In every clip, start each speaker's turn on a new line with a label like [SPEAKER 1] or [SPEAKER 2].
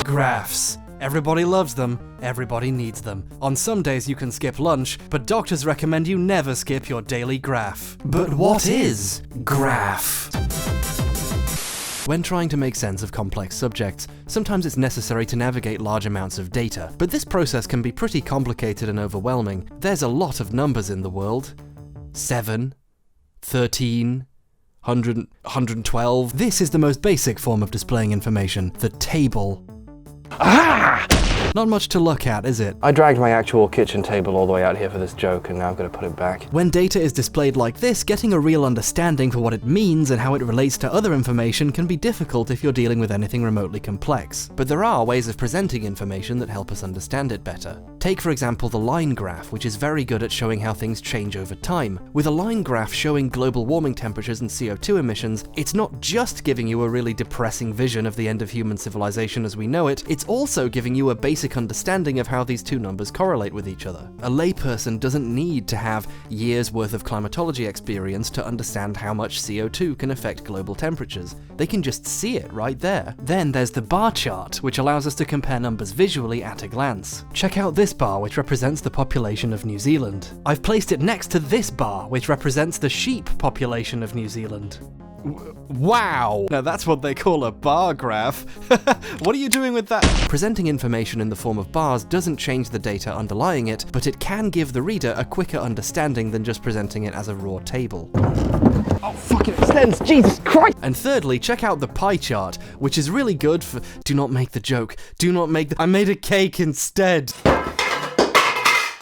[SPEAKER 1] Graphs. Everybody loves them, everybody needs them. On some days you can skip lunch, but doctors recommend you never skip your daily graph. But what is graph? When trying to make sense of complex subjects, sometimes it's necessary to navigate large amounts of data, but this process can be pretty complicated and overwhelming. There's a lot of numbers in the world. 7, 13, 100, 112. This is the most basic form of displaying information, the table. Ah! Not much to look at, is it?
[SPEAKER 2] I dragged my actual kitchen table all the way out here for this joke, and now I've got to put it back.
[SPEAKER 1] When data is displayed like this, getting a real understanding for what it means and how it relates to other information can be difficult if you're dealing with anything remotely complex. But there are ways of presenting information that help us understand it better. Take, for example, the line graph, which is very good at showing how things change over time. With a line graph showing global warming temperatures and CO2 emissions, it's not just giving you a really depressing vision of the end of human civilization as we know it, it's also giving you a basic understanding of how these two numbers correlate with each other. A layperson doesn't need to have years worth of climatology experience to understand how much CO2 can affect global temperatures. They can just see it right there. Then there's the bar chart, which allows us to compare numbers visually at a glance. Check out this bar, which represents the population of New Zealand. I've placed it next to this bar, which represents the sheep population of New Zealand. Wow! Now that's what they call a bar graph. What are you doing with that? Presenting information in the form of bars doesn't change the data underlying it, but it can give the reader a quicker understanding than just presenting it as a raw table.
[SPEAKER 2] Oh, fucking extends, Jesus Christ!
[SPEAKER 1] And thirdly, check out the pie chart, which is really good for— do not make the joke. Do not make the— I made a cake instead.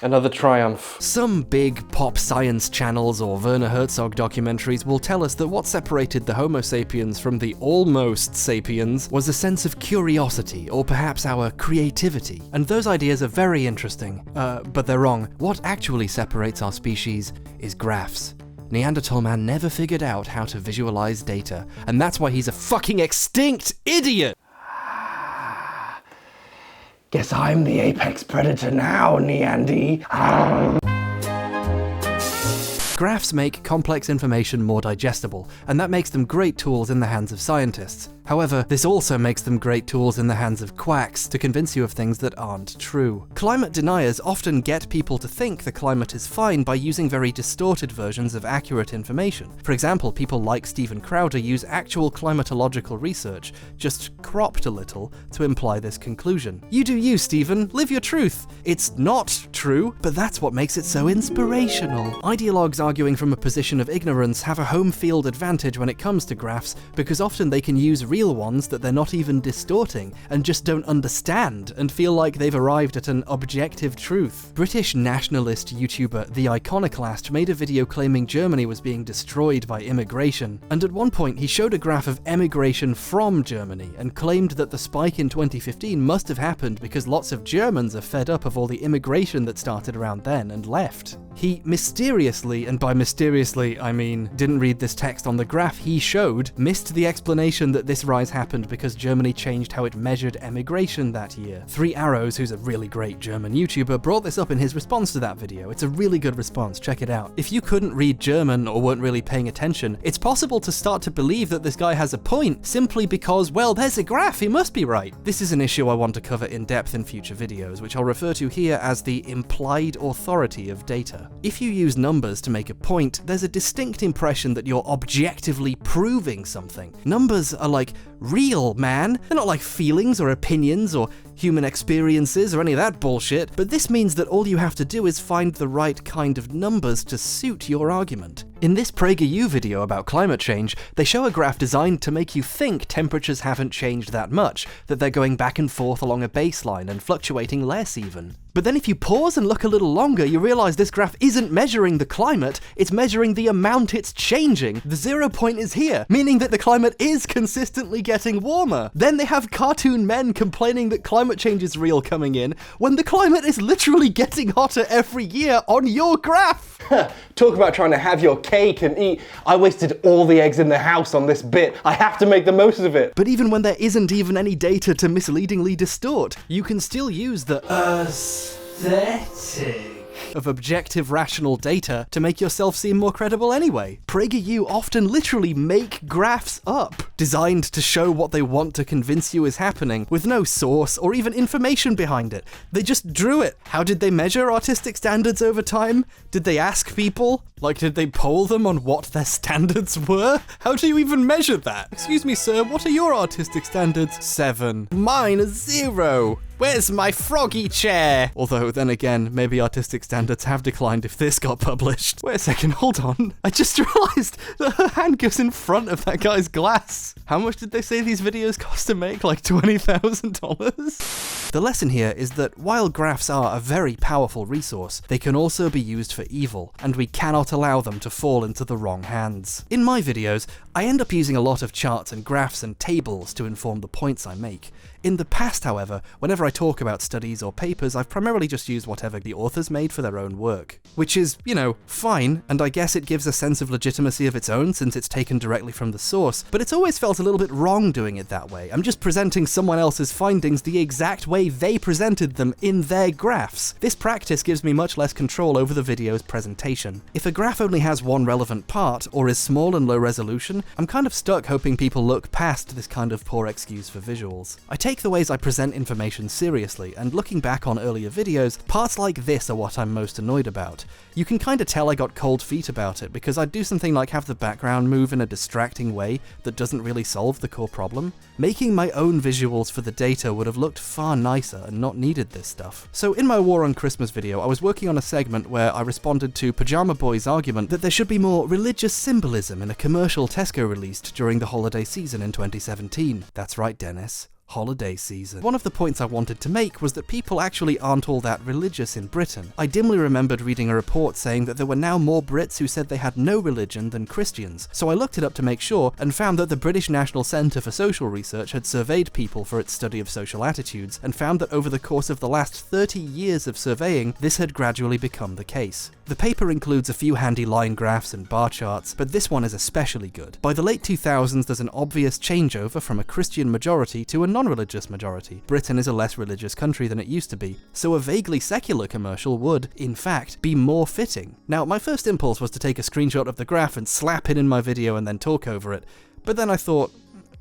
[SPEAKER 2] Another triumph.
[SPEAKER 1] Some big pop science channels or Werner Herzog documentaries will tell us that what separated the Homo sapiens from the almost sapiens was a sense of curiosity, or perhaps our creativity. And those ideas are very interesting, but they're wrong. What actually separates our species is graphs. Neanderthal man never figured out how to visualize data, and that's why he's a fucking extinct idiot!
[SPEAKER 2] Guess I'm the apex predator now, Neandy.
[SPEAKER 1] Graphs make complex information more digestible, and that makes them great tools in the hands of scientists. However, this also makes them great tools in the hands of quacks to convince you of things that aren't true. Climate deniers often get people to think the climate is fine by using very distorted versions of accurate information. For example, people like Steven Crowder use actual climatological research, just cropped a little, to imply this conclusion. You do you, Steven. Live your truth. It's not true, but that's what makes it so inspirational. Ideologues arguing from a position of ignorance have a home field advantage when it comes to graphs, because often they can use real ones that they're not even distorting and just don't understand and feel like they've arrived at an objective truth. British nationalist YouTuber The Iconoclast made a video claiming Germany was being destroyed by immigration, and at one point he showed a graph of emigration from Germany and claimed that the spike in 2015 must have happened because lots of Germans are fed up of all the immigration that started around then and left. He mysteriously, and by mysteriously I mean didn't read this text on the graph he showed, missed the explanation that this rise happened because Germany changed how it measured emigration that year. 3 Arrows, who's a really great German YouTuber, brought this up in his response to that video. It's a really good response, check it out. If you couldn't read German or weren't really paying attention, it's possible to start to believe that this guy has a point simply because, well, there's a graph, he must be right. This is an issue I want to cover in depth in future videos, which I'll refer to here as the implied authority of data. If you use numbers to make a point, there's a distinct impression that you're objectively proving something. Numbers are like real, man. They're not like feelings or opinions or human experiences or any of that bullshit, but this means that all you have to do is find the right kind of numbers to suit your argument. In this PragerU video about climate change, they show a graph designed to make you think temperatures haven't changed that much, that they're going back and forth along a baseline and fluctuating less even. But then if you pause and look a little longer, you realize this graph isn't measuring the climate, it's measuring the amount it's changing. The 0 point is here, meaning that the climate is consistently getting warmer. Then they have cartoon men complaining that climate change is real coming in, when the climate is literally getting hotter every year on your graph.
[SPEAKER 2] Talk about trying to have your cake and eat. I wasted all the eggs in the house on this bit. I have to make the most of it.
[SPEAKER 1] But even when there isn't even any data to misleadingly distort, you can still use the aesthetic of objective rational data to make yourself seem more credible anyway. PragerU often literally make graphs up, designed to show what they want to convince you is happening, with no source or even information behind it. They just drew it. How did they measure artistic standards over time? Did they ask people? Like, did they poll them on what their standards were? How do you even measure that? Excuse me, sir, what are your artistic standards? 7. Mine is 0. Where's my froggy chair? Although, then again, maybe artistic standards have declined if this got published. Wait a second, hold on. I just realized that her hand goes in front of that guy's glass. How much did they say these videos cost to make? Like $20,000? The lesson here is that while graphs are a very powerful resource, they can also be used for evil, and we cannot allow them to fall into the wrong hands. In my videos, I end up using a lot of charts and graphs and tables to inform the points I make. In the past, however, whenever I talk about studies or papers, I've primarily just used whatever the authors made for their own work. Which is, you know, fine, and I guess it gives a sense of legitimacy of its own since it's taken directly from the source, but it's always felt a little bit wrong doing it that way. I'm just presenting someone else's findings the exact way they presented them in their graphs. This practice gives me much less control over the video's presentation. If a graph only has one relevant part, or is small and low resolution, I'm kind of stuck hoping people look past this kind of poor excuse for visuals. I take the ways I present information seriously, and looking back on earlier videos, parts like this are what I'm most annoyed about. You can kinda tell I got cold feet about it, because I'd do something like have the background move in a distracting way that doesn't really solve the core problem. Making my own visuals for the data would have looked far nicer and not needed this stuff. So in my War on Christmas video, I was working on a segment where I responded to Pajama Boy's argument that there should be more religious symbolism in a commercial Tesco released during the holiday season in 2017. That's right, Dennis. Holiday season. One of the points I wanted to make was that people actually aren't all that religious in Britain. I dimly remembered reading a report saying that there were now more Brits who said they had no religion than Christians, so I looked it up to make sure and found that the British National Centre for Social Research had surveyed people for its study of social attitudes and found that over the course of the last 30 years of surveying, this had gradually become the case. The paper includes a few handy line graphs and bar charts, but this one is especially good. By the late 2000s, there's an obvious changeover from a Christian majority to a non-religious majority. Britain is a less religious country than it used to be, so a vaguely secular commercial would, in fact, be more fitting. Now, my first impulse was to take a screenshot of the graph and slap it in my video and then talk over it, but then I thought,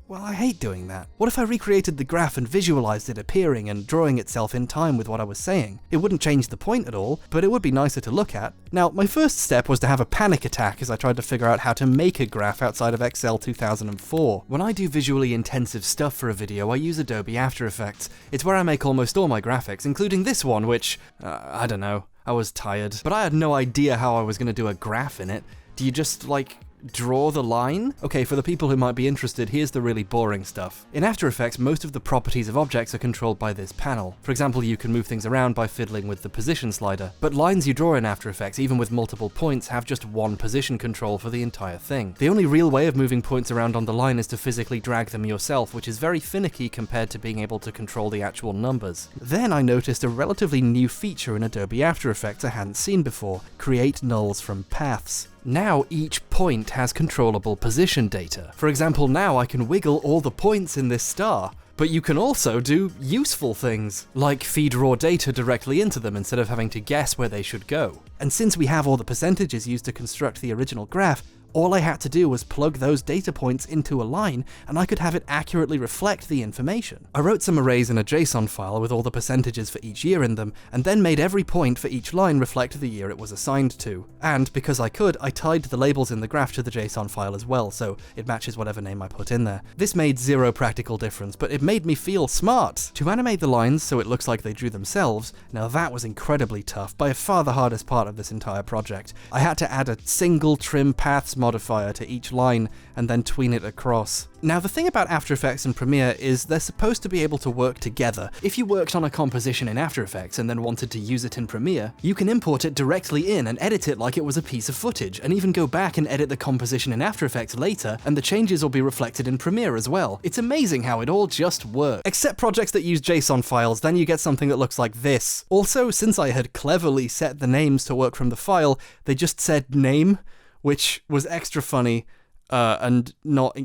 [SPEAKER 1] well, I hate doing that. What if I recreated the graph and visualized it appearing and drawing itself in time with what I was saying? It wouldn't change the point at all, but it would be nicer to look at. Now, my first step was to have a panic attack as I tried to figure out how to make a graph outside of Excel 2004. When I do visually intensive stuff for a video, I use Adobe After Effects. It's where I make almost all my graphics, including this one, which, I don't know, I was tired. But I had no idea how I was going to do a graph in it. Do you just, like, draw the line? Okay, for the people who might be interested, here's the really boring stuff. In After Effects, most of the properties of objects are controlled by this panel. For example, you can move things around by fiddling with the position slider, but lines you draw in After Effects, even with multiple points, have just one position control for the entire thing. The only real way of moving points around on the line is to physically drag them yourself, which is very finicky compared to being able to control the actual numbers. Then I noticed a relatively new feature in Adobe After Effects I hadn't seen before: create nulls from paths. Now each point has controllable position data. For example, now I can wiggle all the points in this star. But you can also do useful things, like feed raw data directly into them instead of having to guess where they should go. And since we have all the percentages used to construct the original graph, all I had to do was plug those data points into a line, and I could have it accurately reflect the information. I wrote some arrays in a JSON file with all the percentages for each year in them, and then made every point for each line reflect the year it was assigned to. And because I could, I tied the labels in the graph to the JSON file as well, so it matches whatever name I put in there. This made zero practical difference, but it made me feel smart. To animate the lines so it looks like they drew themselves, now that was incredibly tough, by far the hardest part of this entire project. I had to add a single trim paths modifier to each line and then tween it across. Now, the thing about After Effects and Premiere is they're supposed to be able to work together. If you worked on a composition in After Effects and then wanted to use it in Premiere, you can import it directly in and edit it like it was a piece of footage, and even go back and edit the composition in After Effects later, and the changes will be reflected in Premiere as well. It's amazing how it all just works. Except projects that use JSON files, then you get something that looks like this. Also, since I had cleverly set the names to work from the file, they just said name, which was extra funny. and not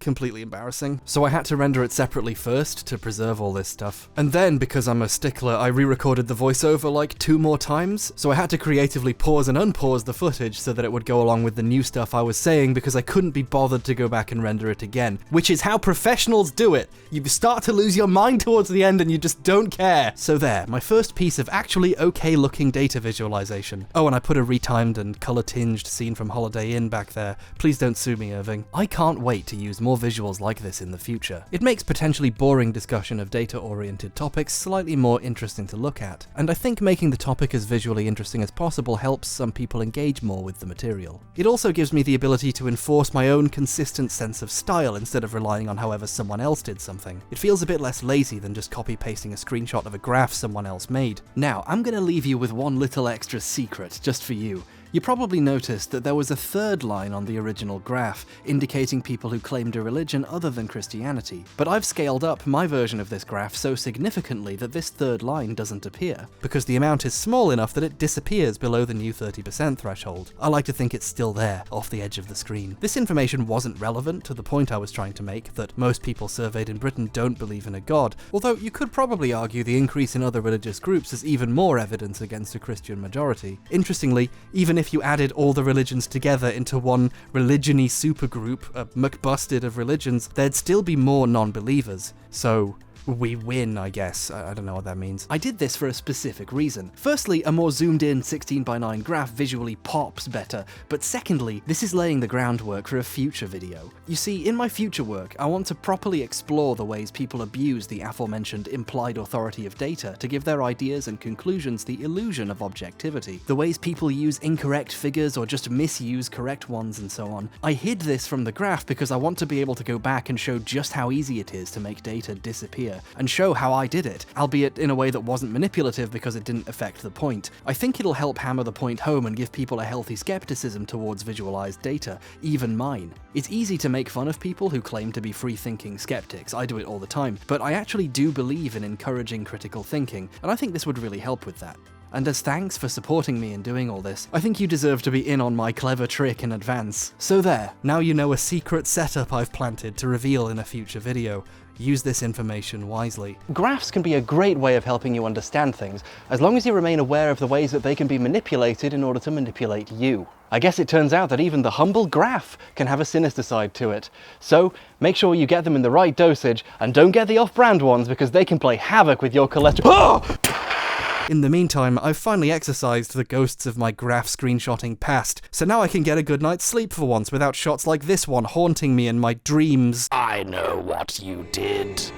[SPEAKER 1] completely embarrassing. So I had to render it separately first to preserve all this stuff. And then, because I'm a stickler, I re-recorded the voiceover like 2 more times, so I had to creatively pause and unpause the footage so that it would go along with the new stuff I was saying, because I couldn't be bothered to go back and render it again, which is how professionals do it. You start to lose your mind towards the end and you just don't care. So there, my first piece of actually okay looking data visualization. Oh, and I put a retimed and color tinged scene from Holiday Inn back there. Please don't sue me, Irving. I can't wait to use more visuals like this in the future. It makes potentially boring discussion of data-oriented topics slightly more interesting to look at, and I think making the topic as visually interesting as possible helps some people engage more with the material. It also gives me the ability to enforce my own consistent sense of style instead of relying on however someone else did something. It feels a bit less lazy than just copy-pasting a screenshot of a graph someone else made. Now, I'm gonna leave you with one little extra secret, just for you. You probably noticed that there was a third line on the original graph, indicating people who claimed a religion other than Christianity. But I've scaled up my version of this graph so significantly that this third line doesn't appear, because the amount is small enough that it disappears below the new 30% threshold. I like to think it's still there, off the edge of the screen. This information wasn't relevant to the point I was trying to make, that most people surveyed in Britain don't believe in a god, although you could probably argue the increase in other religious groups is even more evidence against a Christian majority. Interestingly, even if you added all the religions together into one religion-y supergroup, a McBusted of religions, there'd still be more non-believers. So we win, I guess. I don't know what that means. I did this for a specific reason. Firstly, a more zoomed in 16:9 graph visually pops better, but secondly, this is laying the groundwork for a future video. You see, in my future work, I want to properly explore the ways people abuse the aforementioned implied authority of data to give their ideas and conclusions the illusion of objectivity, the ways people use incorrect figures or just misuse correct ones and so on. I hid this from the graph because I want to be able to go back and show just how easy it is to make data disappear, and show how I did it, albeit in a way that wasn't manipulative because it didn't affect the point. I think it'll help hammer the point home and give people a healthy skepticism towards visualized data, even mine. It's easy to make fun of people who claim to be free-thinking skeptics, I do it all the time, but I actually do believe in encouraging critical thinking, and I think this would really help with that. And as thanks for supporting me in doing all this, I think you deserve to be in on my clever trick in advance. So there, now you know a secret setup I've planted to reveal in a future video. Use this information wisely. Graphs can be a great way of helping you understand things, as long as you remain aware of the ways that they can be manipulated in order to manipulate you. I guess it turns out that even the humble graph can have a sinister side to it. So make sure you get them in the right dosage, and don't get the off-brand ones because they can play havoc with your cholesterol. In the meantime, I've finally exorcised the ghosts of my graph screenshotting past, so now I can get a good night's sleep for once without shots like this one haunting me in my dreams.
[SPEAKER 3] I know what you did.